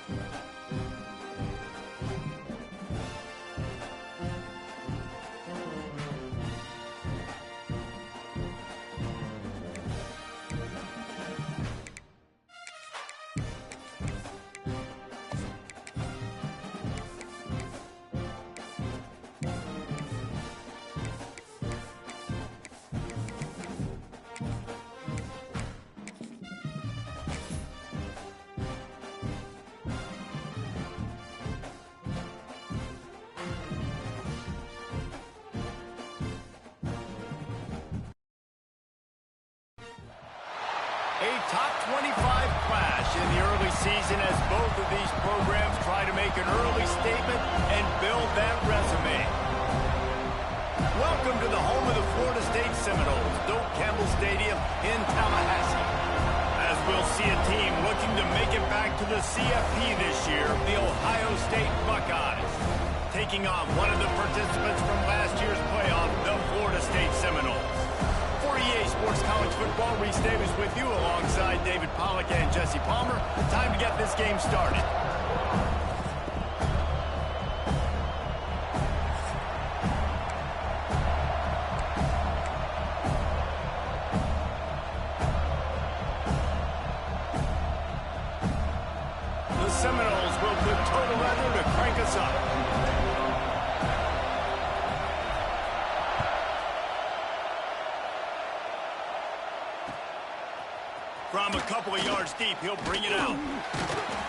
A top 25 clash in the early season as both of these programs try to make an early statement and build that resume. Welcome to the home of the Florida State Seminoles, Doak Campbell Stadium in Tallahassee. As we'll see a team looking to make it back to the CFP this year, the Ohio State Buckeyes. Taking on one of the participants from last year's playoff, the Florida State Seminoles. For EA Sports College Football, Reese Davis with you alongside David Pollack and Jesse Palmer. Time to get this game started. The Seminoles will put total leather to crank us up. From a couple of yards deep, he'll bring it out.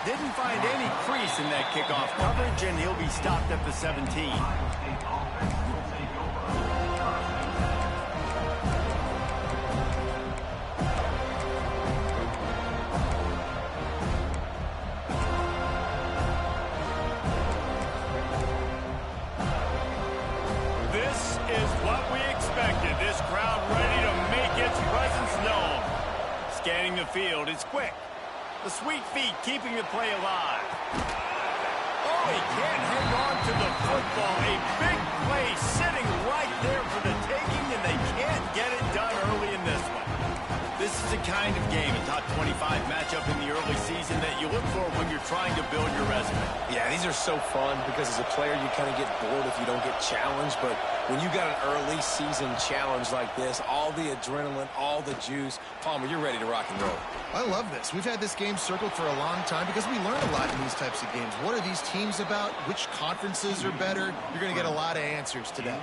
Didn't find any crease in that kickoff coverage, and he'll be stopped at the 17. This is what we expected. This crowd ready to make its presence known. Scanning the field, it's quick. The sweet feet keeping the play alive. Oh, he can't hang on to the football. A big play sitting right there for the taking, and they can't get it done early in this one. This is the kind of game, a top 25 matchup in the early season that you look for when you're trying to build your resume. Yeah, these are so fun because as a player, you kind of get bored if you don't get challenged. But when you got an early season challenge like this, all the adrenaline, all the juice, Palmer, you're ready to rock and roll. I love this. We've had this game circled for a long time because we learn a lot in these types of games. What are these teams about? Which conferences are better? You're going to get a lot of answers today.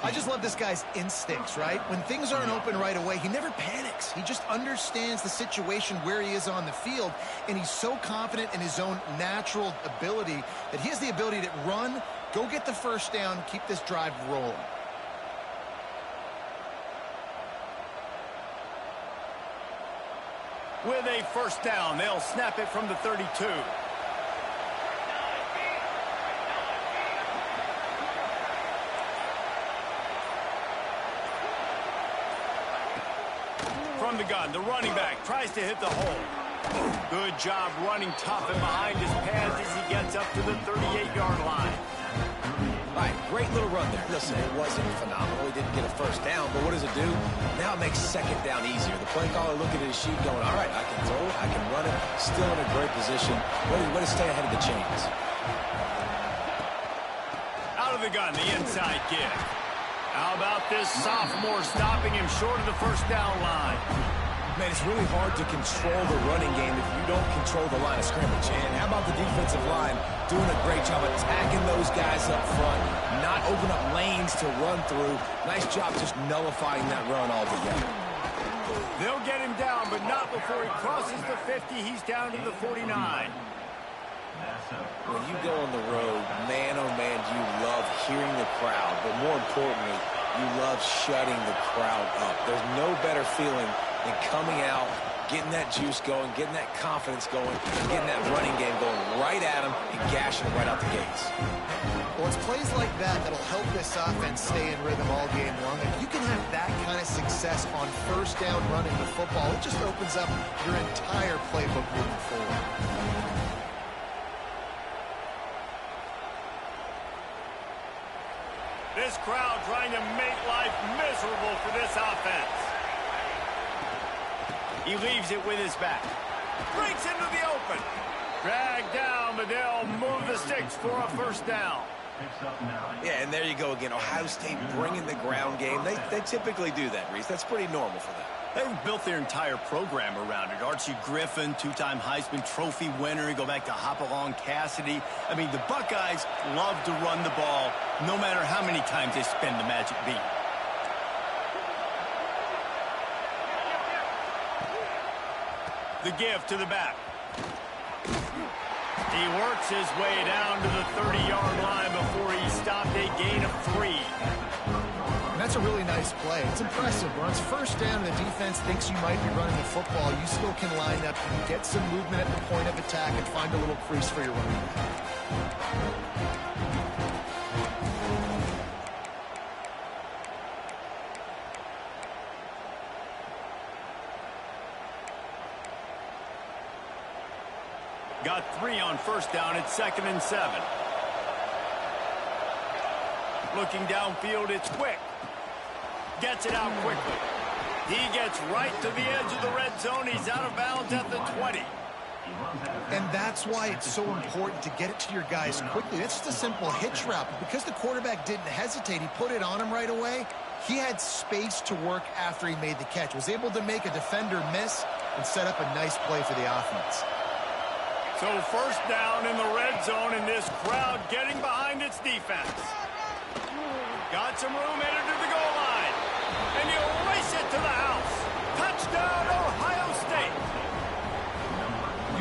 I just love this guy's instincts, right? When things aren't open right away, he never panics. He just understands the situation where he is on the field, and he's so confident in his own natural ability that he has the ability to run, go get the first down, keep this drive rolling. With a first down, they'll snap it from the 32. From the gun, the running back tries to hit the hole. Good job running tough and behind his pads as he gets up to the 38-yard line. All right, great little run there. Listen, it wasn't phenomenal. He didn't get a first down, but what does it do? Now it makes second down easier. The play caller looking at his sheet going, all right, I can throw it, I can run it, still in a great position. Way to stay ahead of the chains. Out of the gun, the inside give. How about this sophomore stopping him short of the first down line? Man, it's really hard to control the running game if you don't control the line of scrimmage. And how about the defensive line doing a great job attacking those guys up front, not open up lanes to run through. Nice job just nullifying that run altogether. They'll get him down, but not before he crosses the 50. He's down to the 49. When you go on the road, man, oh man, you love hearing the crowd. But more importantly, you love shutting the crowd up. There's no better feeling than coming out, getting that juice going, getting that confidence going, and getting that running game going right at them and gashing them right out the gates. Well, it's plays like that that'll help this offense stay in rhythm all game long. If you can have that kind of success on first down running the football, it just opens up your entire playbook moving forward. This crowd trying to make life miserable for this offense. He leaves it with his back. Breaks into the open. Dragged down. but they'll move the sticks for a first down. Yeah, and there you go again. Ohio State bringing the ground game. They typically do that, Reese. That's pretty normal for them. They've built their entire program around it. Archie Griffin, two-time Heisman Trophy winner. You go back to Hopalong Cassidy. I mean, the Buckeyes love to run the ball no matter how many times they spin the magic beat. The give to the back. He works his way down to the 30-yard line before he stopped a gain of 3. And that's a really nice play. It's impressive. When it's first down and the defense thinks you might be running the football, you still can line up and get some movement at the point of attack and find a little crease for your running back. Got 3 on first down. It's 2nd and 7. Looking downfield, it's quick. Gets it out quickly. He gets right to the edge of the red zone. He's out of bounds at the 20. And that's why it's so important to get it to your guys quickly. That's just a simple hitch route. But because the quarterback didn't hesitate, he put it on him right away. He had space to work after he made the catch. Was able to make a defender miss and set up a nice play for the offense. So first down in the red zone, and this crowd getting behind its defense. Got some room headed to the goal line. And you race it to the house. Touchdown, Ohio State.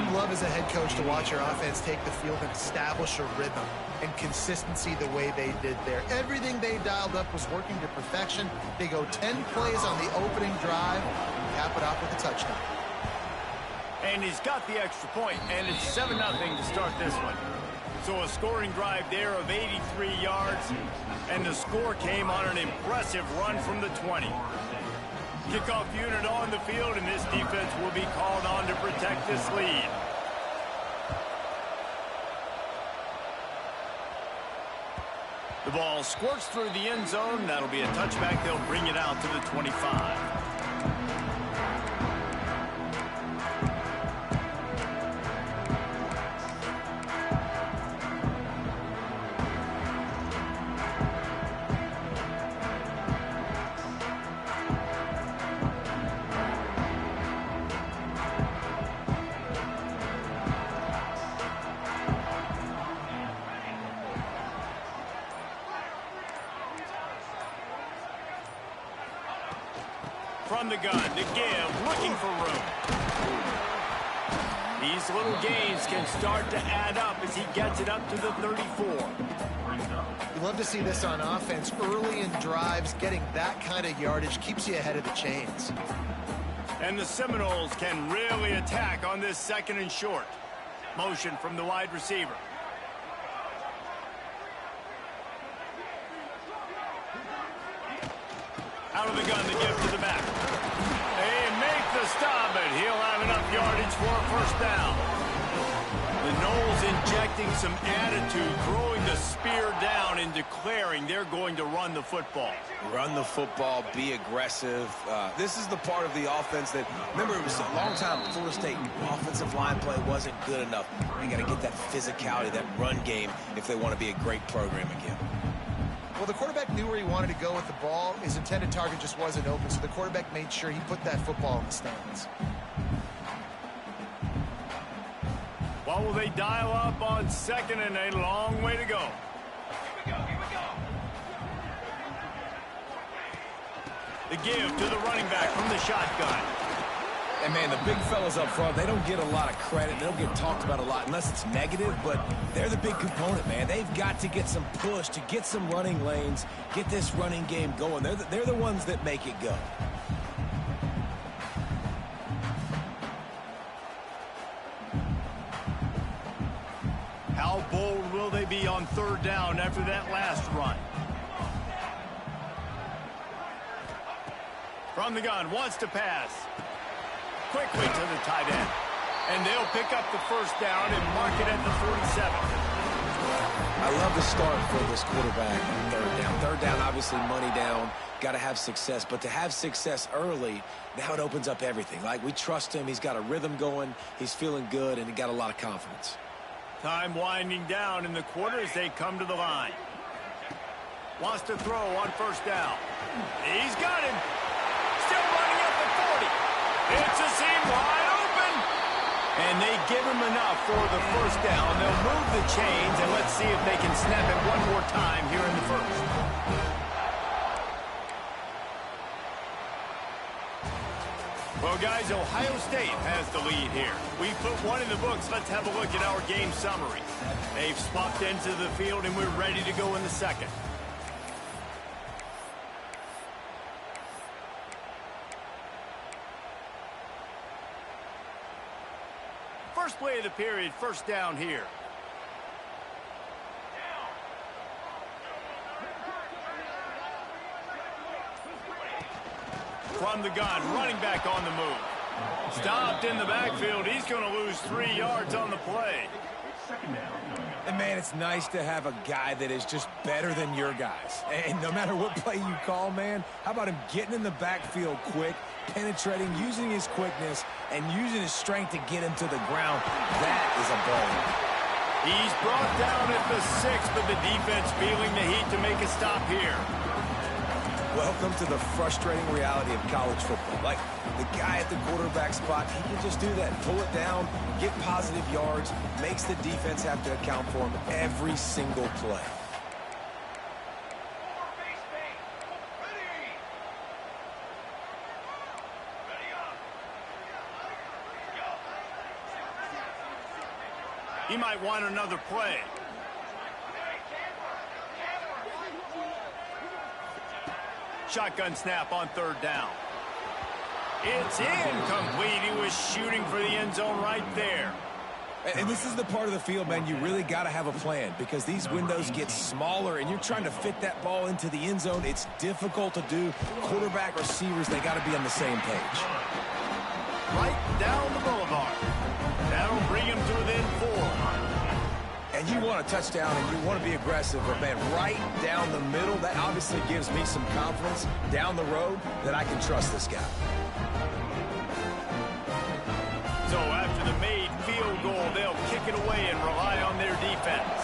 You love as a head coach to watch your offense take the field and establish a rhythm and consistency the way they did there. Everything they dialed up was working to perfection. They go 10 plays on the opening drive and cap it off with a touchdown. And he's got the extra point, and it's 7-0 to start this one. So a scoring drive there of 83 yards, and the score came on an impressive run from the 20. Kickoff unit on the field, and this defense will be called on to protect this lead. The ball squirts through the end zone. That'll be a touchback. They'll bring it out to the 25. From the gun, to give, looking for room. These little gains can start to add up as he gets it up to the 34. You love to see this on offense. Early in drives, getting that kind of yardage keeps you ahead of the chains. And the Seminoles can really attack on this 2nd and short. Motion from the wide receiver. Out of the gun, the give to the back. They make the stop, but he'll have enough yardage for a first down. The Noles injecting some attitude, throwing the spear down and declaring they're going to run the football. Run the football, be aggressive. This is the part of the offense that, remember, it was a long time at Florida State. Offensive line play wasn't good enough. They got to get that physicality, that run game, if they want to be a great program again. Well, the quarterback knew where he wanted to go with the ball. His intended target just wasn't open, so the quarterback made sure he put that football in the stands. What will they dial up on 2nd and a long way to go? Here we go. The give to the running back from the shotgun. And, man, the big fellas up front, they don't get a lot of credit. They don't get talked about a lot unless it's negative, but they're the big component, man. They've got to get some push to get some running lanes, get this running game going. They're the ones that make it go. How bold will they be on 3rd down after that last run? From the gun, wants to pass. Quickly to the tight end. And they'll pick up the first down and mark it at the 47. I love the start for this quarterback on 3rd down. 3rd down, obviously money down. Got to have success. But to have success early, now it opens up everything. Like, we trust him. He's got a rhythm going. He's feeling good, and he got a lot of confidence. Time winding down in the quarter as they come to the line. Wants to throw on first down. He's got him. Still running up the 40. It's a seam wide open. And they give him enough for the first down. They'll move the chains, and let's see if they can snap it one more time here in the first. Well, guys, Ohio State has the lead here. We put one in the books. Let's have a look at our game summary. They've swapped into the field, and we're ready to go in the second. First play of the period, first down here. From the gun, running back on the move. Stopped in the backfield. He's going to lose 3 yards on the play. And, man, it's nice to have a guy that is just better than your guys. And no matter what play you call, man, how about him getting in the backfield quick, penetrating, using his quickness, and using his strength to get him to the ground? That is a baller. He's brought down at the 6, but the defense feeling the heat to make a stop here. Welcome to the frustrating reality of college football. Like, the guy at the quarterback spot, he can just do that. Pull it down, get positive yards, makes the defense have to account for him every single play. He might want another play. Shotgun snap on third down. It's incomplete. He was shooting for the end zone right there. And this is the part of the field, man, you really got to have a plan because these windows get smaller and you're trying to fit that ball into the end zone. It's difficult to do. Quarterback, receivers, they got to be on the same page. Right down the boulevard. That'll bring him to within 4. And you want a touchdown and you want to be aggressive, but, man, right down the middle, that obviously gives me some confidence down the road that I can trust this guy. So after the made field goal, they'll kick it away and rely on their defense.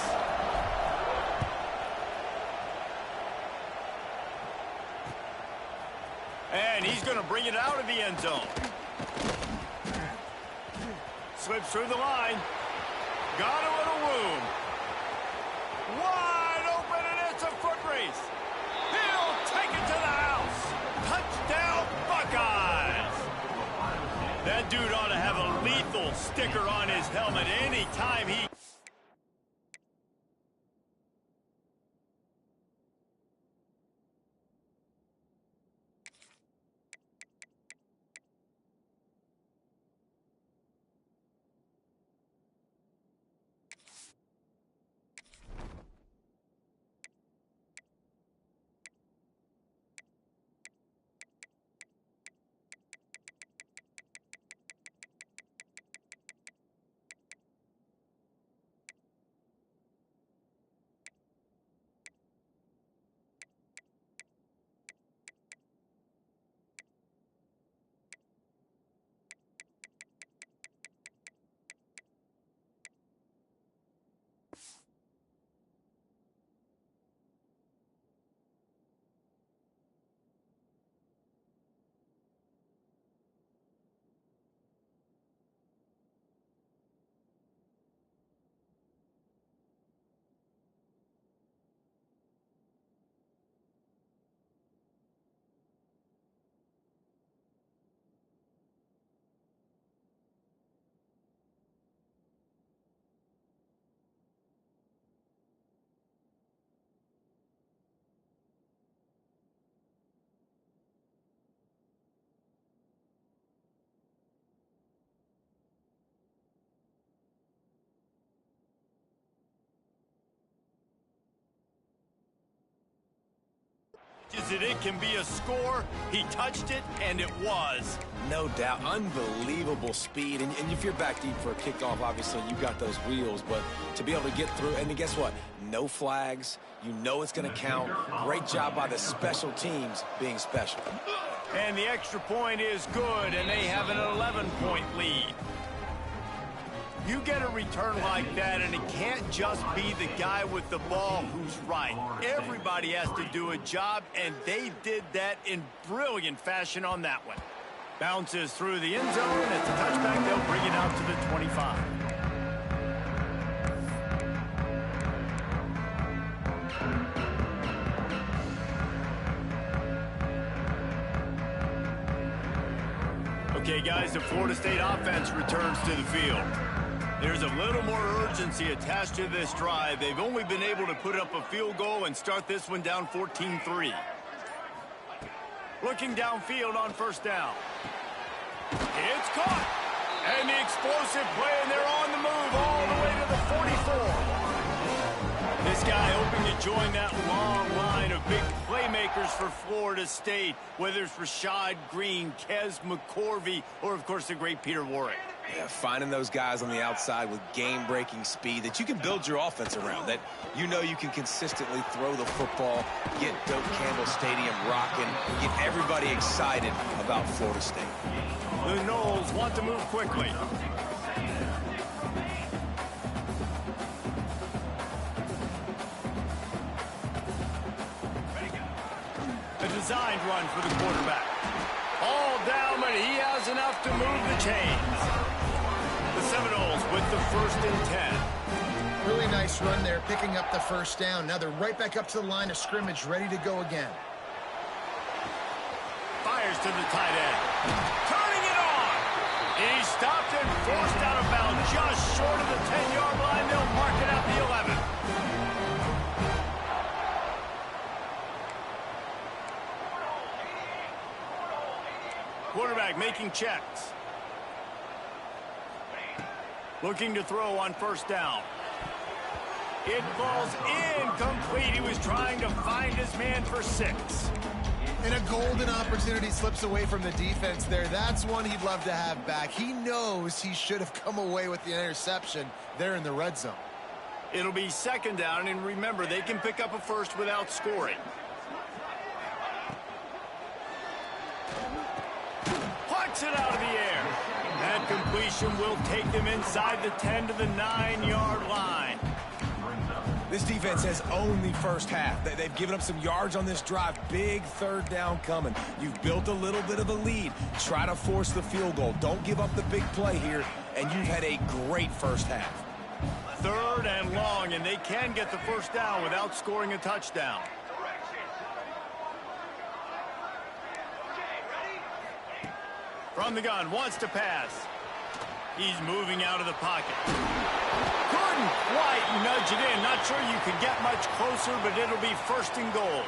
And he's going to bring it out of the end zone. Slips through the line. Got a little room. Wide open, and it's a foot race. He'll take it to the house. Touchdown, Buckeyes. That dude ought to have a lethal sticker on his helmet anytime he... Is it can be a score? He touched it, and it was. No doubt. Unbelievable speed. And if you're back deep for a kickoff, obviously you got those wheels. But to be able to get through, and guess what? No flags. You know it's going to count. Great job by the special teams being special. And the extra point is good, and they have an 11-point lead. You get a return like that, and it can't just be the guy with the ball who's right. Everybody has to do a job, and they did that in brilliant fashion on that one. Bounces through the end zone. It's a touchback. They'll bring it out to the 25. Okay, guys, the Florida State offense returns to the field. There's a little more urgency attached to this drive. They've only been able to put up a field goal and start this one down 14-3. Looking downfield on first down. It's caught. And the explosive play, and they're on the move all the way to the 44. This guy hoping to join that long line of big playmakers for Florida State, whether it's Rashad Green, Kez McCorvey, or, of course, the great Peter Warrick. Yeah, finding those guys on the outside with game-breaking speed that you can build your offense around, that you know you can consistently throw the football, get Doak Campbell Stadium rocking, get everybody excited about Florida State. The Noles want to move quickly. A designed run for the quarterback. All down, but he has enough to move the chains. The Seminoles with the 1st and 10. Really nice run there, picking up the first down. Now they're right back up to the line of scrimmage, ready to go again. Fires to the tight end. Turning it on. He stopped and forced out of bounds just short of the 10-yard line. They'll mark it at the 11. Quarterback making checks. Looking to throw on first down. It falls incomplete. He was trying to find his man for 6. And a golden opportunity slips away from the defense there. That's one he'd love to have back. He knows he should have come away with the interception there in the red zone. It'll be 2nd down, and remember, they can pick up a first without scoring. Plucks it out of the air. That completion will take them inside the 10 to the 9-yard line. This defense has owned the first half. They've given up some yards on this drive. Big 3rd down coming. You've built a little bit of a lead. Try to force the field goal. Don't give up the big play here, and you've had a great first half. 3rd and long, and they can get the first down without scoring a touchdown. From the gun, wants to pass. He's moving out of the pocket. Couldn't quite nudge it in. Not sure you could get much closer, but it'll be 1st and goal.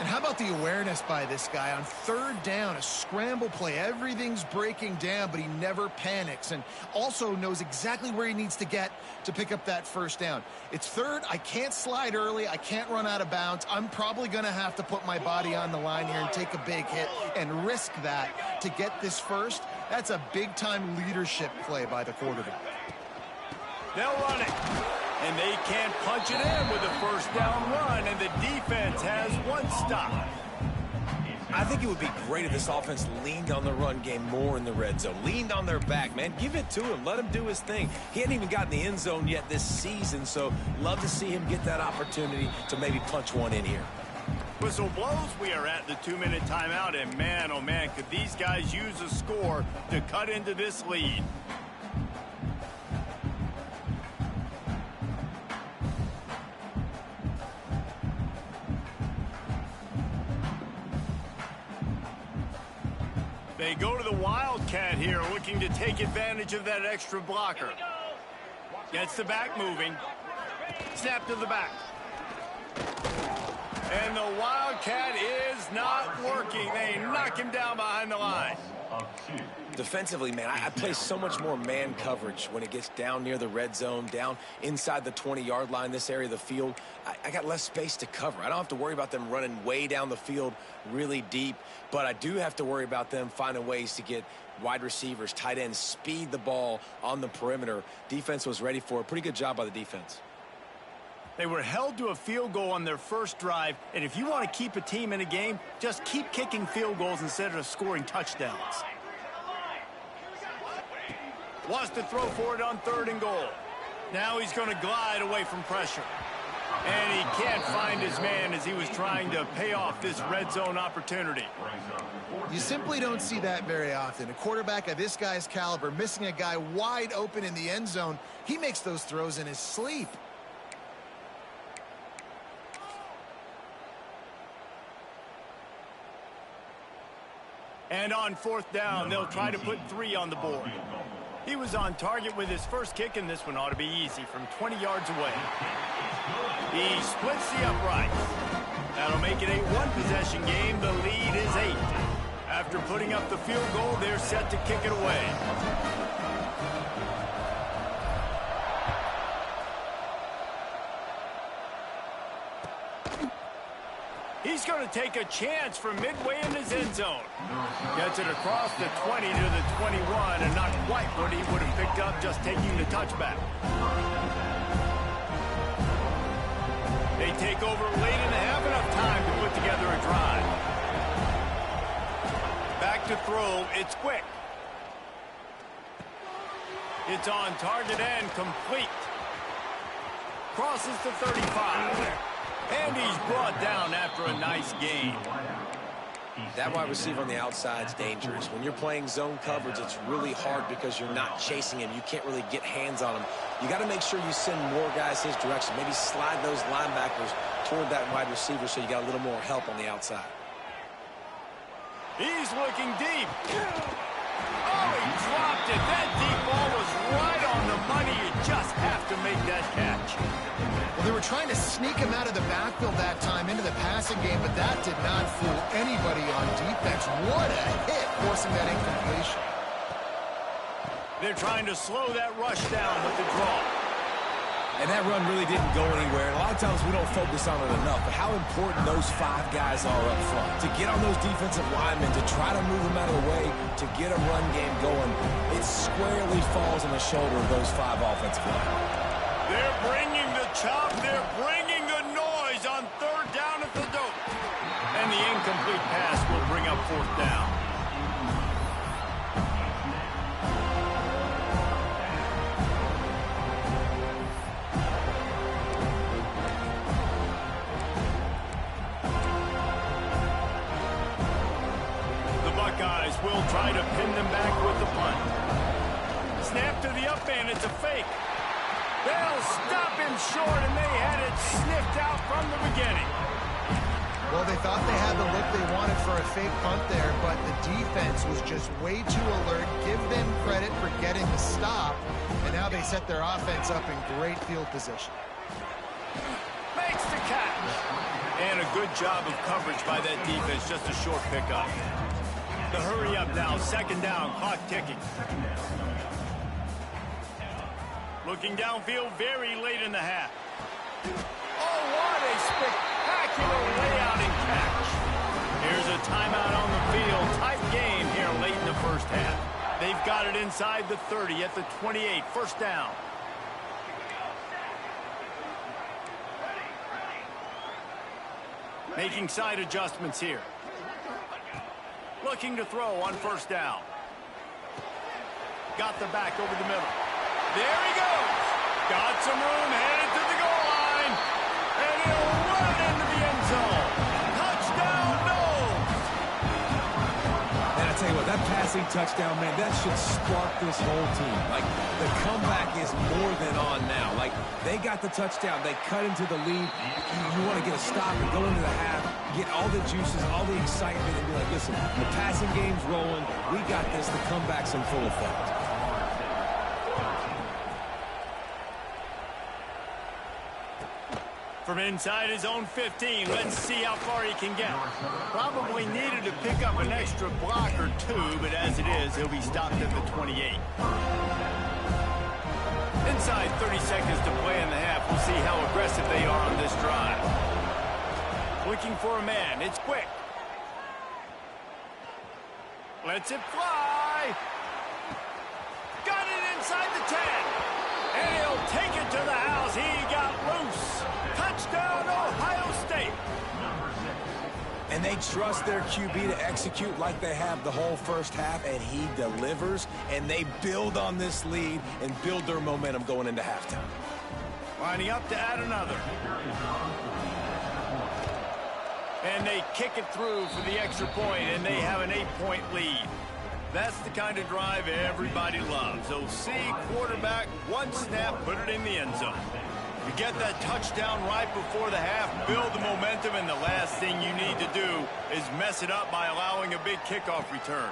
And how about the awareness by this guy on 3rd down, a scramble play. Everything's breaking down, but he never panics and also knows exactly where he needs to get to pick up that first down. It's 3rd. I can't slide early. I can't run out of bounds. I'm probably going to have to put my body on the line here and take a big hit and risk that to get this first. That's a big-time leadership play by the quarterback. They'll run it. And they can't punch it in with a first down run, and the defense has one stop. I think it would be great if this offense leaned on the run game more in the red zone. Leaned on their back, man. Give it to him. Let him do his thing. He hadn't even gotten the end zone yet this season, so love to see him get that opportunity to maybe punch one in here. Whistle blows. We are at the 2-minute timeout, and man, oh man, could these guys use a score to cut into this lead. They go to the Wildcat here, looking to take advantage of that extra blocker. Gets the back moving. Snap to the back. And the Wildcat is not working. They knock him down behind the line. Defensively, man, I play so much more man coverage when it gets down near the red zone, down inside the 20-yard line, this area of the field. I got less space to cover. I don't have to worry about them running way down the field really deep, but I do have to worry about them finding ways to get wide receivers, tight ends, speed the ball on the perimeter. Defense was ready for it. Pretty good job by the defense. They were held to a field goal on their first drive, and if you want to keep a team in a game, just keep kicking field goals instead of scoring touchdowns. Wants to throw for it on 3rd and goal. Now he's going to glide away from pressure. And he can't find his man as he was trying to pay off this red zone opportunity. You simply don't see that very often. A quarterback of this guy's caliber missing a guy wide open in the end zone. He makes those throws in his sleep. And on 4th down, they'll try to put 3 on the board. He was on target with his first kick, and this one ought to be easy from 20 yards away. He splits the uprights. That'll make it a 1-possession game. The lead is 8. After putting up the field goal, they're set to kick it away. He's going to take a chance from midway in his end zone. Gets it across the 20 to the 21, and not quite what he would have picked up just taking the touchback. They take over late and have enough time to put together a drive. Back to throw, it's quick. It's on target and complete. Crosses to 35. And he's brought down after a nice gain. That wide receiver on the outside is dangerous. When you're playing zone coverage, it's really hard because you're not chasing him. You can't really get hands on him. You got to make sure you send more guys his direction. Maybe slide those linebackers toward that wide receiver so you got a little more help on the outside. He's looking deep. Oh, he dropped it. That deep ball was right on the money. You just have to make that catch. Well, they were trying to sneak him out of the backfield that time into the passing game, but that did not fool anybody on defense. What a hit, forcing that incompletion. They're trying to slow that rush down with the draw. And that run really didn't go anywhere. And a lot of times we don't focus on it enough, but how important those 5 guys are up front. To get on those defensive linemen, to try to move them out of the way, to get a run game going, it squarely falls on the shoulder of those 5 offensive linemen. They're bringing the chop. They're bringing the noise on 3rd down at the dope. And the incomplete pass will bring up 4th down. Buckeyes will try to pin them back with the punt. Snap to the up man. It's a fake. They'll stop him short, and they had it sniffed out from the beginning. Well, they thought they had the look they wanted for a fake punt there, but the defense was just way too alert. Give them credit for getting the stop, and now they set their offense up in great field position. Makes the catch. And a good job of coverage by that defense. Just a short pickup. The hurry up now, 2nd down, clock ticking. Looking downfield very late in the half. Oh, what a spectacular layout and catch. Here's a timeout on the field. Tight game here late in the first half. They've got it inside the 30 at the 28, 1st down. Making side adjustments here. Looking to throw on 1st down. Got the back over the middle. There he goes. Got some room, headed to the goal line. And he'll run into the end zone. Touchdown, Noles. And I tell you what, that passing touchdown, man, that should spark this whole team. Like, the comeback is more than on now. Like, they got the touchdown. They cut into the lead. You want to get a stop and go into the half, get all the juices, all the excitement, and be like, listen, the passing game's rolling. We got this. The comeback's in full effect. From inside his own 15, let's see how far he can get. Probably needed to pick up an extra block or 2, but as it is, he'll be stopped at the 28. Inside 30 seconds to play in the half. We'll see how aggressive they are on this drive. Looking for a man. It's quick. Lets it fly. Got it inside the 10. And he'll take it to the house. He got loose. Touchdown, Ohio State. And they trust their QB to execute like they have the whole first half, and he delivers, and they build on this lead and build their momentum going into halftime. Lining up to add another. And they kick it through for the extra point, and they have an 8-point lead. That's the kind of drive everybody loves. OC quarterback, one snap, put it in the end zone. You get that touchdown right before the half, build the momentum, and the last thing you need to do is mess it up by allowing a big kickoff return.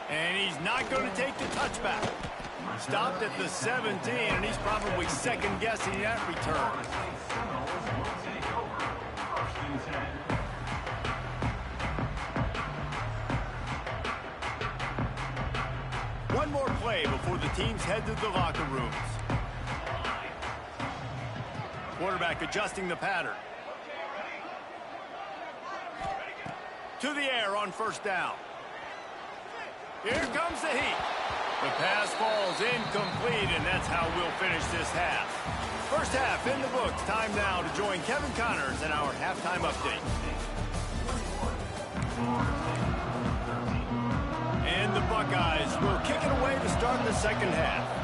And he's not going to take the touchback. Stopped at the 17, and he's probably second-guessing that return. One more play before the teams head to the locker rooms. Quarterback adjusting the pattern. To the air on first down. Here comes the heat. The pass falls incomplete, and that's how we'll finish this half. First half in the books. Time now to join Kevin Connors in our halftime update. And the Buckeyes will kick it away to start the second half.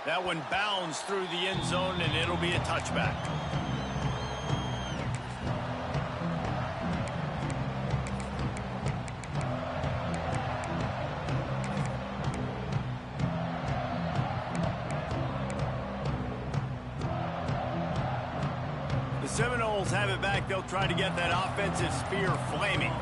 That one bounds through the end zone, and it'll be a touchback. The Seminoles have it back. They'll try to get that offensive spear flaming.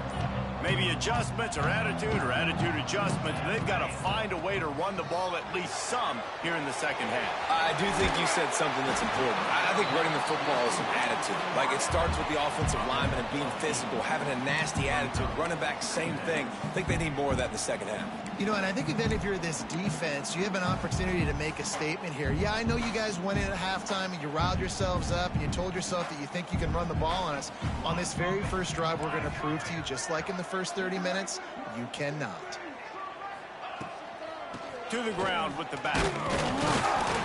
Maybe adjustments or attitude adjustments. They've got to find a way to run the ball at least some here in the second half. I do think you said something that's important. I think running the football is an attitude. Like, it starts with the offensive lineman and being physical, having a nasty attitude. Running back, same thing. I think they need more of that in the second half. You know, and I think then if you're this defense, you have an opportunity to make a statement here. Yeah, I know you guys went in at halftime and you riled yourselves up and you told yourself that you think you can run the ball on us. On this very first drive, we're going to prove to you, just like in the first 30 minutes, you cannot. To the ground with the back.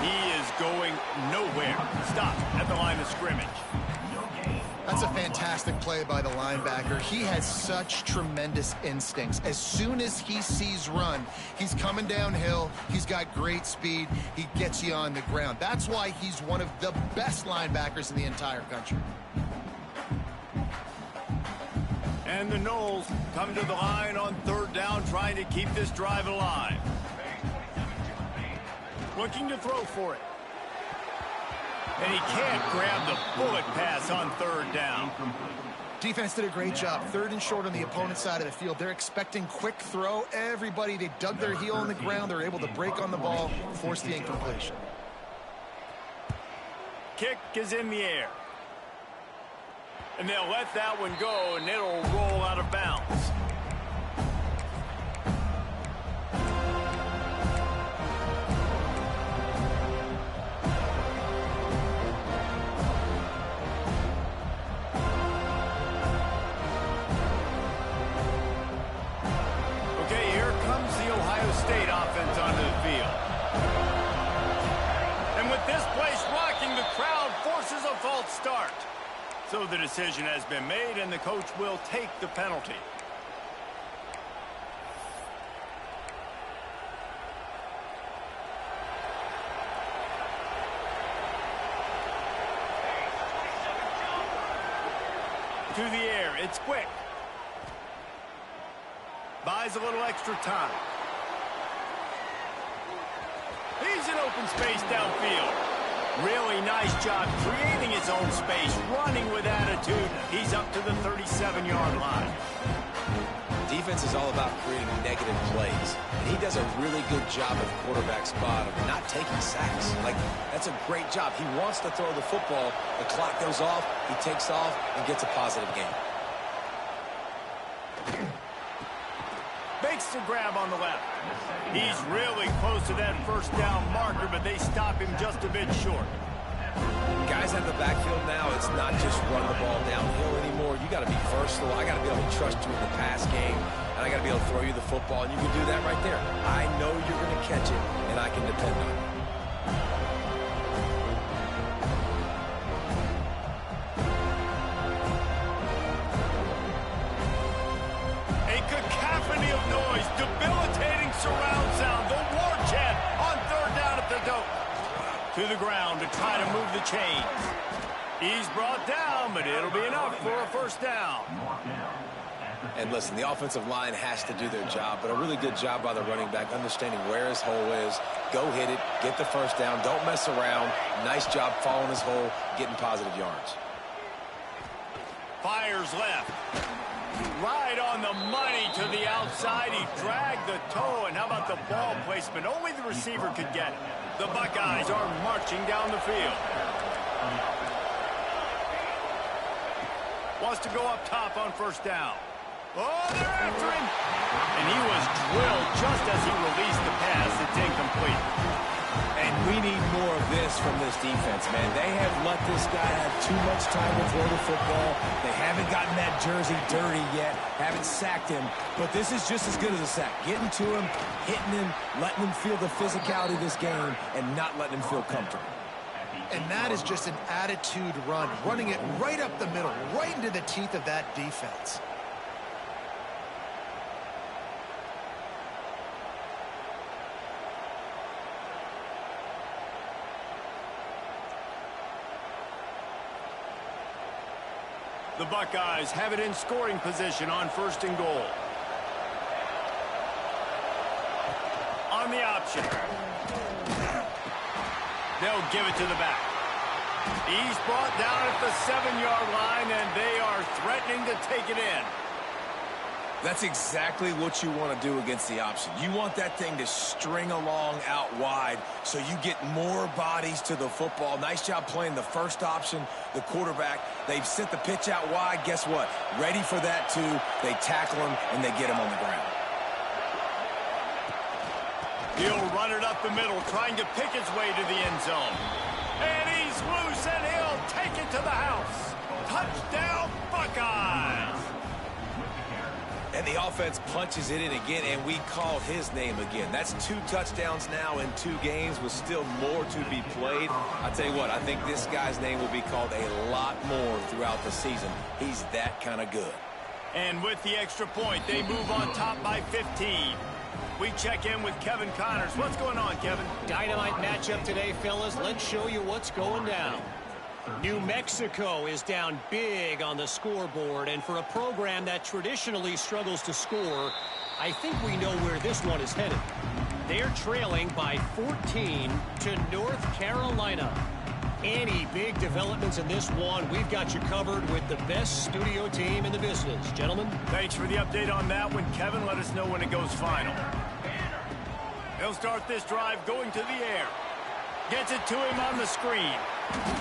He is going nowhere. Stop at the line of scrimmage. That's a fantastic play by the linebacker. He has such tremendous instincts. As soon as he sees run, he's coming downhill. He's got great speed. He gets you on the ground. That's why he's one of the best linebackers in the entire country. And the Noles come to the line on third down, trying to keep this drive alive. Looking to throw for it. And he can't grab the bullet pass on third down. Defense did a great job. Third and short on the opponent's side of the field. They're expecting quick throw. Everybody, they dug their heel on the ground. They're able to break on the ball, force the incompletion. Kick is in the air. And they'll let that one go, and it'll roll out of bounds. Okay, here comes the Ohio State offense onto the field. And with this place rocking, the crowd forces a false start. So the decision has been made, and the coach will take the penalty. To the air, it's quick. Buys a little extra time. He's in open space downfield. Really nice job creating his own space, running with attitude. He's up to the 37-yard line. Defense is all about creating negative plays. And he does a really good job at the quarterback spot of not taking sacks. Like, that's a great job. He wants to throw the football. The clock goes off. He takes off and gets a positive gain. Makes the grab on the left. He's really close to that first down marker, but they stop him just a bit short. Guys at the backfield now, it's not just run the ball downhill anymore. You got to be versatile. I got to be able to trust you in the pass game, and I got to be able to throw you the football, and you can do that right there. I know you're going to catch it, and I can depend on it. noise, debilitating surround sound, the war chant on third down at the dope. To the ground to try to move the chains. He's brought down, but it'll be enough for a first down. And listen, the offensive line has to do their job, but a really good job by the running back, understanding where his hole is. Go hit it, get the first down, don't mess around. Nice job following his hole, getting positive yards. Fires left. Right on the money to the outside. He dragged the toe, and how about the ball placement? Only the receiver could get it. The Buckeyes are marching down the field. Wants to go up top on first down. Oh, they're after him. And he was drilled just as he released the pass. It's incomplete. And we need more of this from this defense, man. They have let this guy have too much time to throw the football. They haven't gotten that jersey dirty yet, haven't sacked him. But this is just as good as a sack. Getting to him, hitting him, letting him feel the physicality of this game, and not letting him feel comfortable. And that is just an attitude run, running it right up the middle, right into the teeth of that defense. The Buckeyes have it in scoring position on first and goal. On the option. They'll give it to the back. He's brought down at the 7-yard line, and they are threatening to take it in. That's exactly what you want to do against the option. You want that thing to string along out wide so you get more bodies to the football. Nice job playing the first option, the quarterback. They've sent the pitch out wide. Guess what? Ready for that, too. They tackle him, and they get him on the ground. He'll run it up the middle, trying to pick his way to the end zone. And he's loose, and he'll take it to the house. Touchdown, Buckeyes! And the offense punches it in again, and we call his name again. That's 2 touchdowns now in 2 games with still more to be played. I tell you what, I think this guy's name will be called a lot more throughout the season. He's that kind of good. And with the extra point, they move on top by 15. We check in with Kevin Connors. What's going on, Kevin? Dynamite matchup today, fellas. Let's show you what's going down. New Mexico is down big on the scoreboard, and for a program that traditionally struggles to score, I think we know where this one is headed. They're trailing by 14 to North Carolina. Any big developments in this one, we've got you covered with the best studio team in the business. Gentlemen. Thanks for the update on that one, Kevin. Let us know when it goes final. He'll start this drive going to the air. Gets it to him on the screen.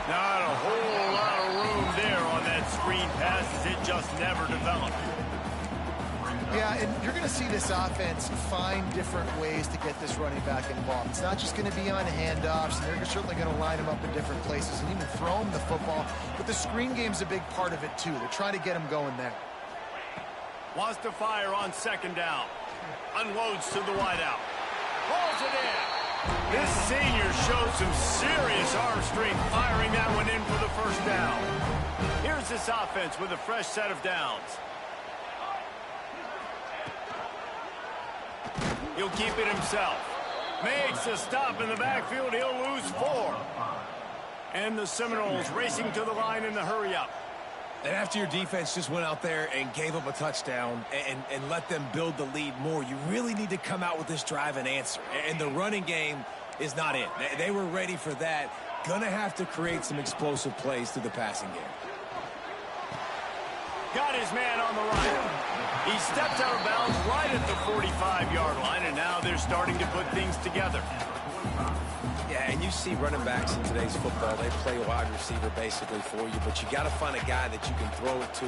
Not a whole lot of room there on that screen pass, as it just never developed. Yeah, and you're going to see this offense find different ways to get this running back involved. It's not just going to be on handoffs, and they're certainly going to line him up in different places and even throw him the football. But the screen game's a big part of it, too. They're trying to get him going there. Wants to fire on second down. Unloads to the wideout. Pulls it in. This senior showed some serious arm strength firing that one in for the first down. Here's this offense with a fresh set of downs. He'll keep it himself. Makes a stop in the backfield. He'll lose 4. And the Seminoles racing to the line in the hurry-up. And after your defense just went out there and gave up a touchdown and let them build the lead more, you really need to come out with this drive and answer. And the running game is not it. They were ready for that. Gonna have to create some explosive plays through the passing game. Got his man on the right. He steps out of bounds right at the 45-yard line, and now they're starting to put things together. Yeah, and you see running backs in today's football, they play wide receiver basically for you, but you got to find a guy that you can throw it to,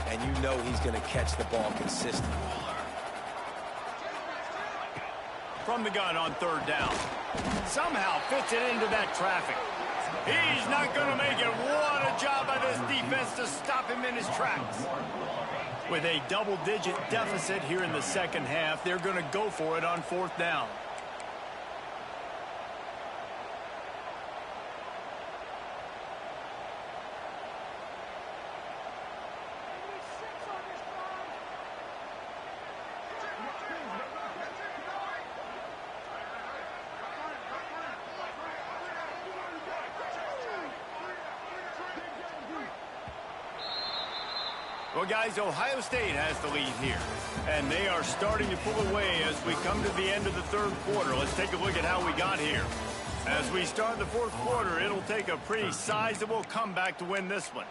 and you know he's going to catch the ball consistently. From the gun on third down. Somehow fits it into that traffic. He's not going to make it. What a job by this defense to stop him in his tracks. With a double-digit deficit here in the second half, they're going to go for it on fourth down. Well, guys, Ohio State has the lead here, and they are starting to pull away as we come to the end of the third quarter. Let's take a look at how we got here. As we start the fourth quarter, it'll take a pretty sizable comeback to win this one.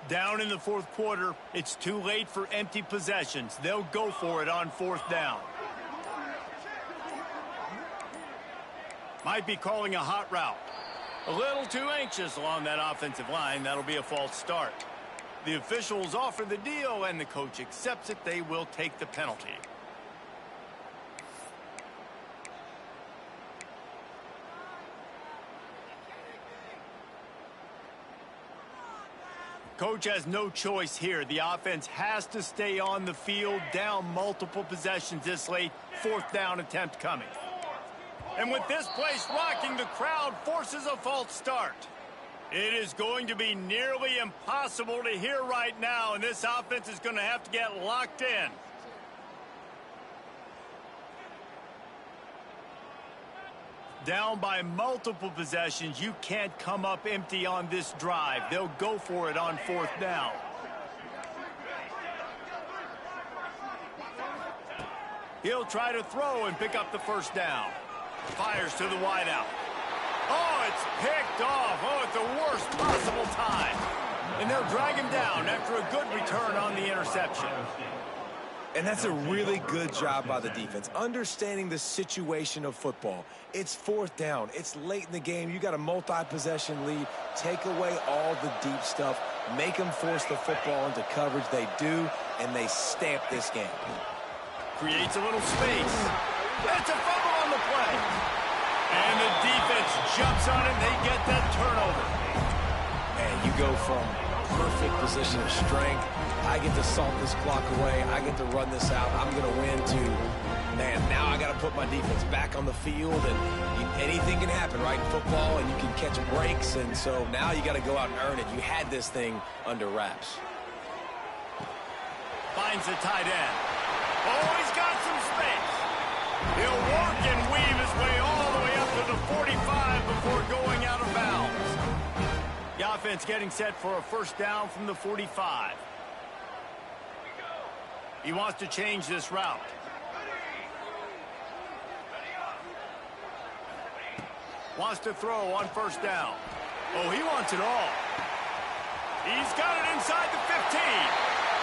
Down in the fourth quarter, it's too late for empty possessions. They'll go for it on fourth down. Might be calling a hot route. A little too anxious along that offensive line. That'll be a false start. The officials offer the deal, and the coach accepts it. They will take the penalty. Coach has no choice here. The offense has to stay on the field, down multiple possessions this late. Fourth down attempt coming. And with this place rocking, the crowd forces a false start. It is going to be nearly impossible to hear right now, and this offense is going to have to get locked in. Down by multiple possessions, you can't come up empty on this drive. They'll go for it on fourth down. He'll try to throw and pick up the first down. Fires to the wideout. Oh, it's picked off. Oh, at the worst possible time. And they'll drag him down after a good return on the interception. And that's a really good job by the defense, understanding the situation of football. It's fourth down. It's late in the game. You got a multi-possession lead. Take away all the deep stuff. Make them force the football into coverage. They do, and they stamp this game. Creates a little space. That's a fumble on the play. And the defense jumps on it. They get that turnover. And you go from perfect position of strength. I get to salt this clock away. I get to run this out. I'm going to win to, man, now I got to put my defense back on the field. And anything can happen, right, in football, and you can catch breaks. And so now you got to go out and earn it. You had this thing under wraps. Finds the tight end. Oh, he's got some space. He'll work and weave his way all the way up to the 45 before going out of bounds. The offense getting set for a first down from the 45. He wants to change this route. Wants to throw on first down. Oh, he wants it all. He's got it inside the 15.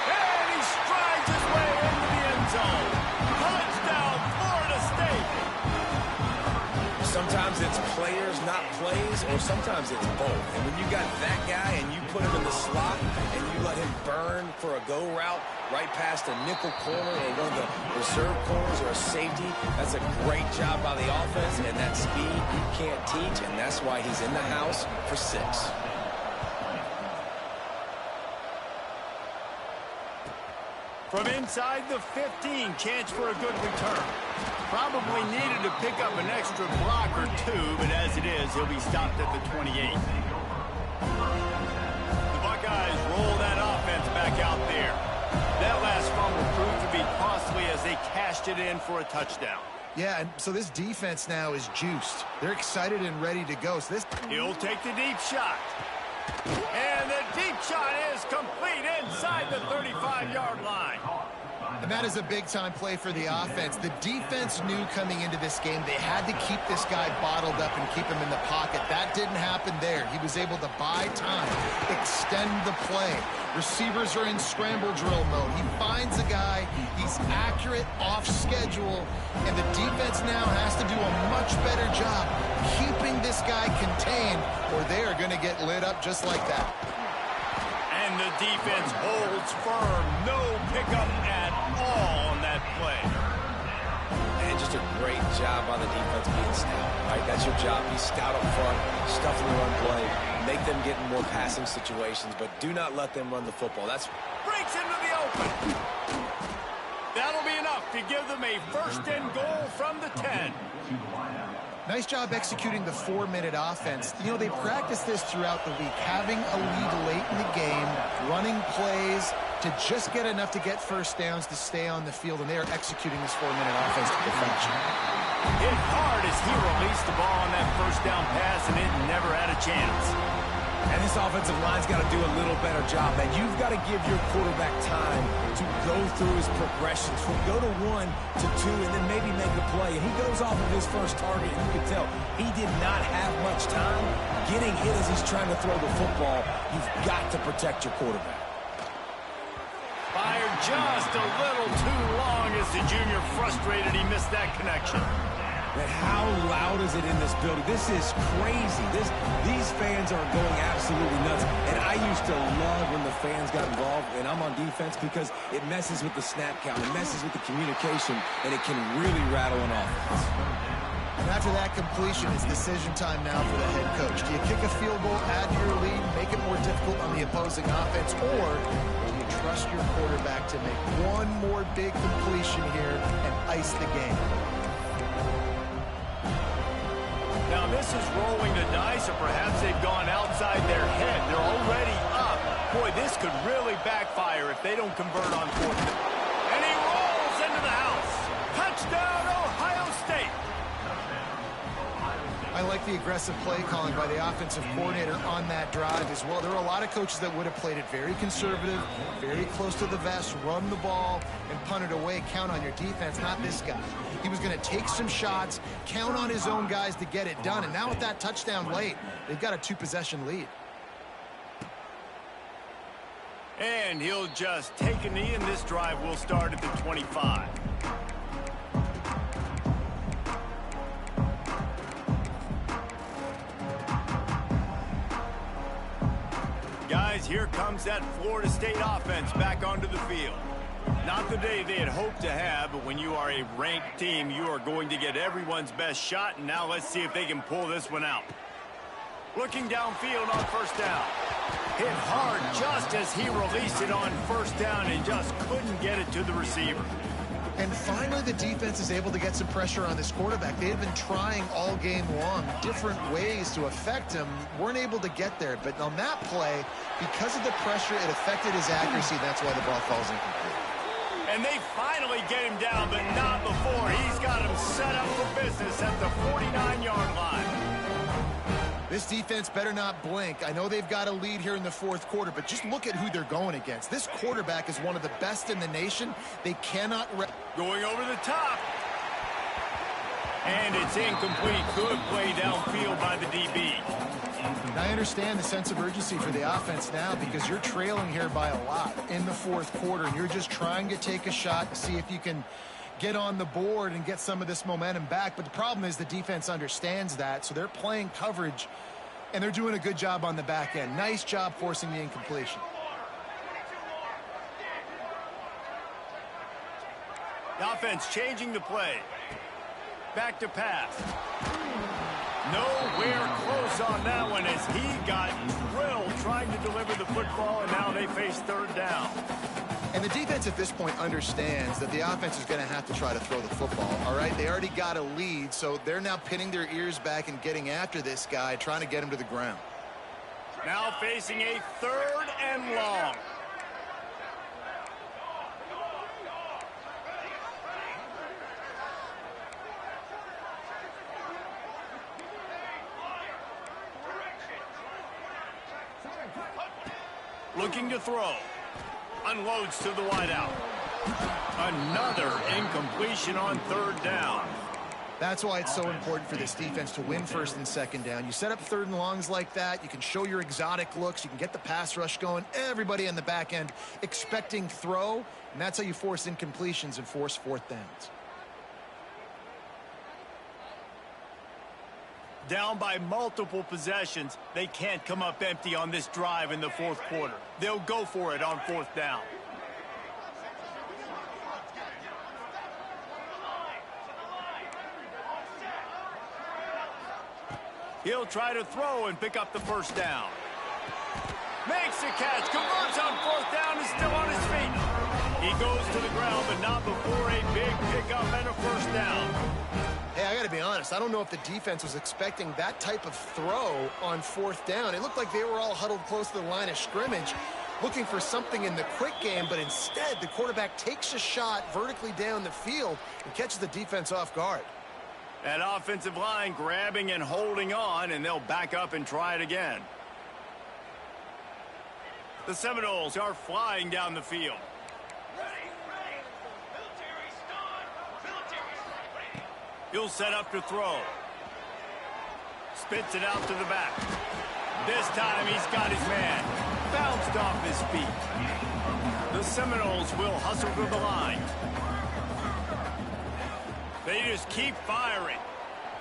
And he strides his way into the end zone. Touchdown, Florida State. Sometimes it's players, not plays, or sometimes it's both. And when you got that guy and you put him in the slot and you let him burn for a go route right past a nickel corner or one of the reserve corners or a safety, that's a great job by the offense, and that speed you can't teach, and that's why he's in the house for 6. From inside the 15, chance for a good return. Probably needed to pick up an extra block or two, but as it is, he'll be stopped at the 28. The Buckeyes roll that offense back out there. That last fumble proved to be costly as they cashed it in for a touchdown. Yeah, and so this defense now is juiced. They're excited and ready to go. So He'll take the deep shot. And the deep shot is complete inside the 35-yard line. And that is a big-time play for the offense. The defense knew coming into this game they had to keep this guy bottled up and keep him in the pocket. That didn't happen there. He was able to buy time, extend the play. Receivers are in scramble drill mode. He finds a guy. He's accurate, off schedule, and the defense now has to do a much better job keeping this guy contained, or they are going to get lit up just like that. And the defense holds firm. No pickup at all on that play. And just a great job by the defense being stout, right? That's your job. Be stout up front, stuff in the run play, make them get in more passing situations, but do not let them run the football. That's breaks into the open. That'll be enough to give the them a 1st and goal from the 10. Nice job executing the 4-minute offense. You know, they practice this throughout the week, having a lead late in the game, running plays to just get enough to get first downs to stay on the field, and they are executing this 4-minute offense to perfection. Hit hard as he released the ball on that 1st down pass, and it never had a chance. And this offensive line's got to do a little better job, man. You've got to give your quarterback time to go through his progressions from go to 1 to 2 and then maybe make a play. And he goes off of his first target, and you can tell he did not have much time getting hit as he's trying to throw the football. You've got to protect your quarterback. Fired just a little too long as the junior frustrated he missed that connection. Man, how loud is it in this building? This is crazy. These fans are going absolutely nuts. And I used to love when the fans got involved, and I'm on defense, because it messes with the snap count. It messes with the communication, and it can really rattle an offense. And after that completion, it's decision time now for the head coach. Do you kick a field goal, add to your lead, make it more difficult on the opposing offense, or do you trust your quarterback to make one more big completion here and ice the game? Now this is rolling the dice, or perhaps they've gone outside their head. They're already up. Boy, this could really backfire if they don't convert on 4th. And he rolls into the house. Touchdown, Ohio State. I like the aggressive play calling by the offensive coordinator on that drive as well. There are a lot of coaches that would have played it very conservative, very close to the vest, run the ball, and punt it away. Count on your defense, not this guy. He was going to take some shots, count on his own guys to get it done. And now with that touchdown late, they've got a 2-possession lead. And he'll just take a knee, and this drive will start at the 25. Guys, here comes that Florida State offense back onto the field. Not the day they had hoped to have, but when you are a ranked team, you are going to get everyone's best shot, and now let's see if they can pull this one out. Looking downfield on 1st down. Hit hard just as he released it on 1st down and just couldn't get it to the receiver. And finally, the defense is able to get some pressure on this quarterback. They have been trying all game long different ways to affect him. Weren't able to get there. But on that play, because of the pressure, it affected his accuracy. That's why the ball falls incomplete. And they finally get him down, but not before. He's got him set up for business at the 49-yard line. This defense better not blink. I know they've got a lead here in the 4th quarter, but just look at who they're going against. This quarterback is one of the best in the nation. They cannot... Going over the top. And it's incomplete. Good play downfield by the DB. And I understand the sense of urgency for the offense now, because you're trailing here by a lot in the 4th quarter, and you're just trying to take a shot to see if you can get on the board and get some of this momentum back. But the problem is the defense understands that, so they're playing coverage, and they're doing a good job on the back end. Nice job forcing the incompletion. The offense changing the play. Back to pass. Nowhere close on that one as he got drilled trying to deliver the football, and now they face 3rd down. And the defense at this point understands that the offense is going to have to try to throw the football, all right? They already got a lead, so they're now pinning their ears back and getting after this guy, trying to get him to the ground. Now facing a 3rd and long. Looking to throw. Unloads to the wideout. Another incompletion on 3rd down. That's why it's so important for this defense to win 1st and 2nd down. You set up 3rd and longs like that, you can show your exotic looks, you can get the pass rush going, everybody on the back end expecting throw, and that's how you force incompletions and force 4th downs. Down by multiple possessions, they can't come up empty on this drive in the 4th quarter. They'll go for it on 4th down. He'll try to throw and pick up the 1st down. Makes the catch, converts on 4th down, and still on his feet. He goes to the ground, but not before a big pickup and a first down. Hey, I got to be honest. I don't know if the defense was expecting that type of throw on fourth down. It looked like they were all huddled close to the line of scrimmage, looking for something in the quick game, but instead the quarterback takes a shot vertically down the field and catches the defense off guard. That offensive line grabbing and holding on, and they'll back up and try it again. The Seminoles are flying down the field. He'll set up to throw. Spits it out to the back. This time he's got his man. Bounced off his feet. The Seminoles will hustle to the line. They just keep firing.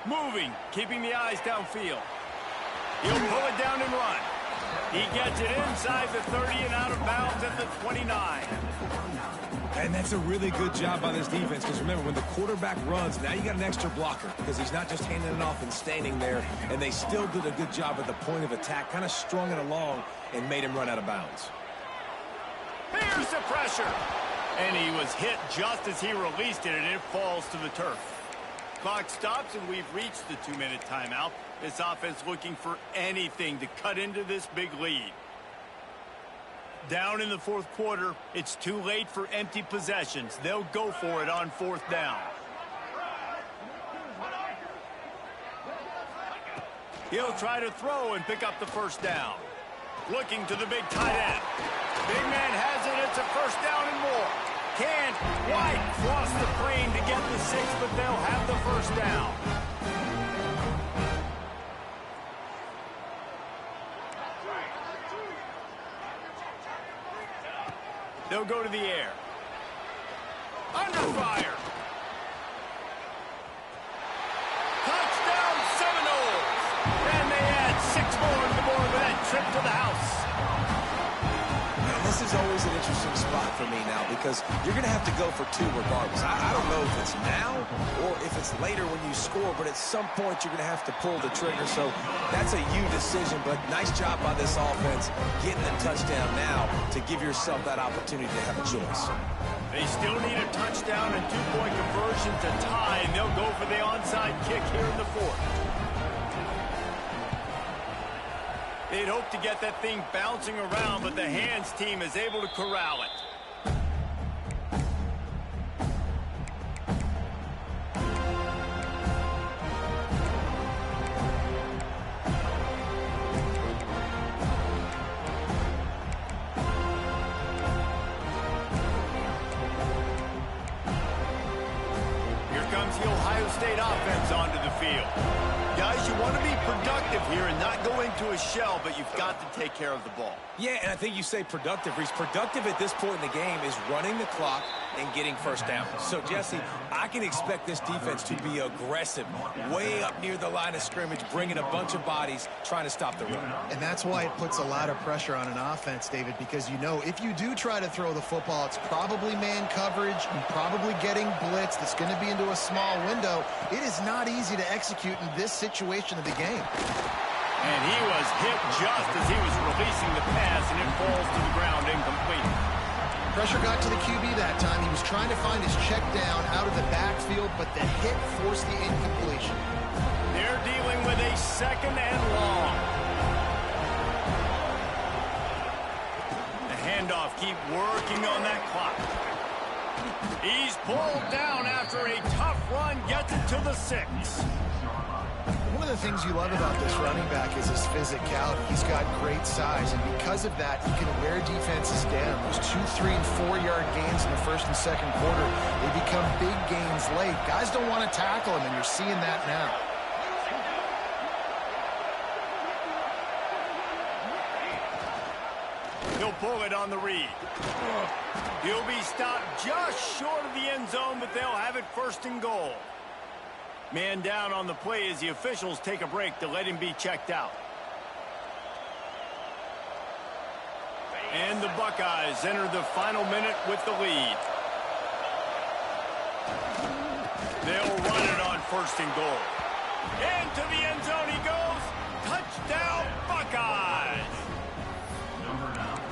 Moving, keeping the eyes downfield. He'll pull it down and run. He gets it inside the 30 and out of bounds at the 29. And that's a really good job by this defense, because remember, when the quarterback runs, now you got an extra blocker, because he's not just handing it off and standing there, and they still did a good job at the point of attack, kind of strung it along and made him run out of bounds. Here's the pressure. And he was hit just as he released it, and it falls to the turf. Clock stops, and we've reached the 2-minute timeout. This offense looking for anything to cut into this big lead. Down in the fourth quarter, it's too late for empty possessions. They'll go for it on fourth down. He'll try to throw and pick up the first down. Looking to the big tight end. Big man has it. It's a first down and more. Can't quite cross the plane to get the 6, but they'll have the first down. They'll go to the air. Under fire. Touchdown Seminoles. And they add 6 more on the board with that trip to the house. And this is always an interesting spot for me now, because you're going to have to go for 2 regardless. I don't know if it's now or if it's later when you score, but at some point you're going to have to pull the trigger. So that's a you decision, but nice job by this offense getting the touchdown now to give yourself that opportunity to have a choice. They still need a touchdown and 2-point conversion to tie, and they'll go for the onside kick here in the fourth. They'd hope to get that thing bouncing around, but the hands team is able to corral it. Here comes the Ohio State offense onto the field. Guys, you want to be productive here and not go into a shell, but you've got to take care of the ball. Yeah, and I think you say productive, Reese. Productive at this point in the game is running the clock and getting first down. So, Jesse, I can expect this defense to be aggressive, way up near the line of scrimmage, bringing a bunch of bodies, trying to stop the run. And that's why it puts a lot of pressure on an offense, David, because you know if you do try to throw the football, it's probably man coverage and probably getting blitz that's going to be into a small window. It is not easy to execute in this situation of the game. And he was hit just as he was releasing the pass, and it falls to the ground incomplete. Pressure got to the QB that time. He was trying to find his check down out of the backfield, but the hit forced the incompletion. They're dealing with a 2nd and long. The handoff, keep working on that clock. He's pulled down after a tough run, gets it to the 6. One of the things you love about this running back is his physicality. He's got great size, and because of that, he can wear defenses down. Those 2, 3, and 4-yard gains in the first and second quarter, they become big gains late. Guys don't want to tackle him, and you're seeing that now. He'll pull it on the read. He'll be stopped just short of the end zone, but they'll have it 1st and goal. Man down on the play as the officials take a break to let him be checked out. And the Buckeyes enter the final minute with the lead. They'll run it on 1st and goal. Into the end zone he goes. Touchdown, Buckeyes!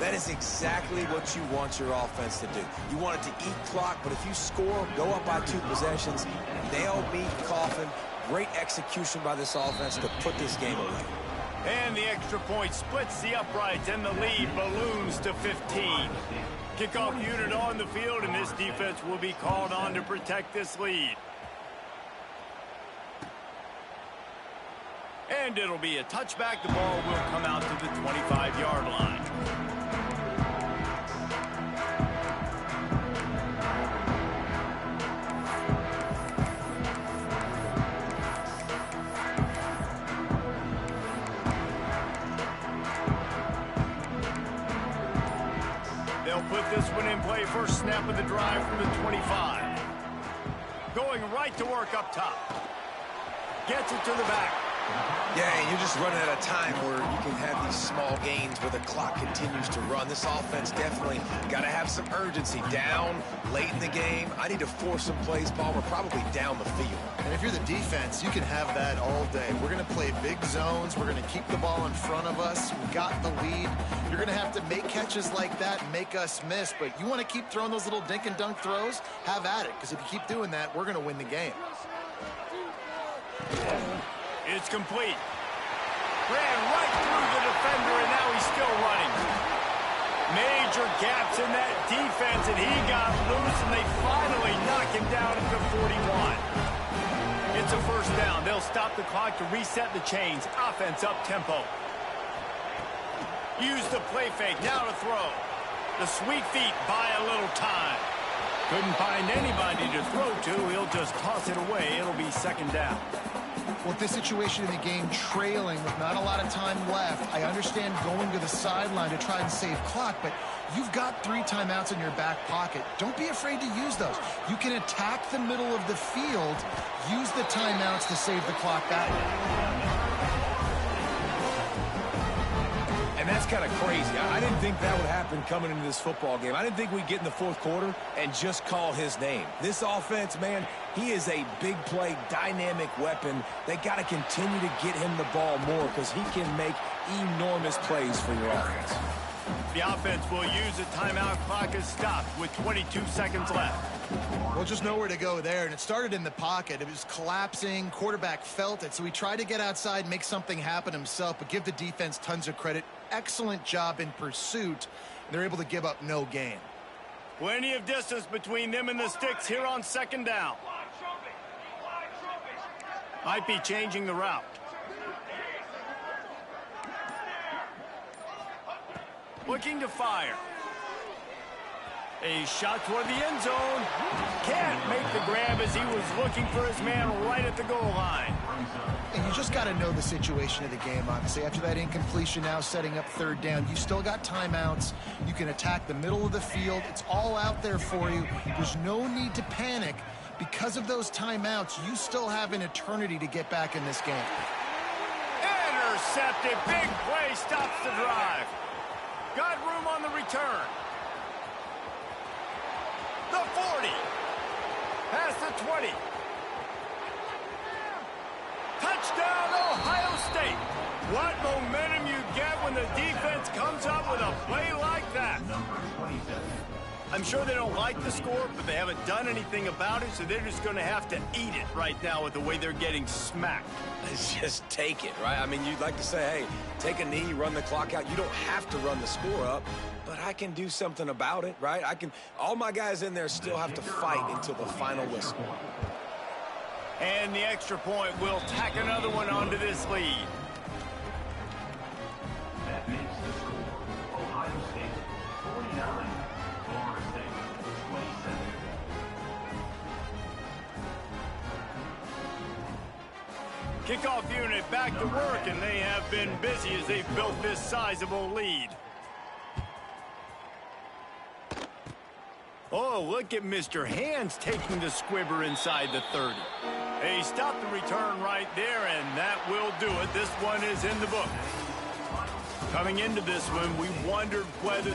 That is exactly what you want your offense to do. You want it to eat clock, but if you score, go up by 2 possessions, nail, meet, coffin. Great execution by this offense to put this game away. And the extra point splits the uprights, and the lead balloons to 15. Kickoff unit on the field, and this defense will be called on to protect this lead. And it'll be a touchback. The ball will come out to the 25-yard line. They'll put this one in play. First snap of the drive from the 25. Going right to work up top. Gets it to the back. Yeah, and you're just running out of time where you can have these small gains where the clock continues to run. This offense definitely got to have some urgency. Down, late in the game, I need to force some plays. Ball, we're probably down the field. And if you're the defense, you can have that all day. We're going to play big zones. We're going to keep the ball in front of us. We got the lead. You're going to have to make catches like that and make us miss. But you want to keep throwing those little dink and dunk throws? Have at it, because if you keep doing that, we're going to win the game. It's complete. Ran right through the defender, and now he's still running. Major gaps in that defense, and he got loose, and they finally knock him down at the 41. It's a first down. They'll stop the clock to reset the chains. Offense up tempo. Use the play fake. Now to throw. The sweet feet buy a little time. Couldn't find anybody to throw to. He'll just toss it away. It'll be second down. Well, with this situation in the game, trailing with not a lot of time left, I understand going to the sideline to try and save clock, but you've got 3 timeouts in your back pocket. Don't be afraid to use those. You can attack the middle of the field, use the timeouts to save the clock that way. And that's kind of crazy. I didn't think that would happen coming into this football game. I didn't think we'd get in the fourth quarter and just call his name. This offense, man, he is a big play, dynamic weapon. They got to continue to get him the ball more because he can make enormous plays for your offense. The offense will use a timeout. Clock is stopped with 22 seconds left. Well, just nowhere to go there, and it started in the pocket. It was collapsing. Quarterback felt it, so he tried to get outside, make something happen himself, but give the defense tons of credit. Excellent job in pursuit. They're able to give up no gain. Plenty of distance between them and the sticks here on second down. Might be changing the route. Looking to fire. A shot toward the end zone. Can't make the grab as he was looking for his man right at the goal line. And you just got to know the situation of the game, obviously. After that incompletion, now setting up third down, you still got timeouts. You can attack the middle of the field. It's all out there for you. There's no need to panic. Because of those timeouts, you still have an eternity to get back in this game. Intercepted. Big play stops the drive. Got room on the return. The 40. Past the 20. Touchdown, Ohio State. What momentum you get when the defense comes up with a play like that. I'm sure they don't like the score, but they haven't done anything about it, so they're just going to have to eat it right now with the way they're getting smacked. Just take it, right? I mean, you'd like to say, hey, take a knee, run the clock out. You don't have to run the score up, but I can do something about it, right? All my guys in there still have to fight until the final whistle. And the extra point will tack another one onto this lead. That makes the score Ohio State 49, Florida State 27. Kickoff unit back to work, and they have been busy as they've built this sizable lead. Oh, look at Mr. Hands taking the squibber inside the 30. They stopped the return right there, and that will do it. This one is in the book. Coming into this one, we wondered whether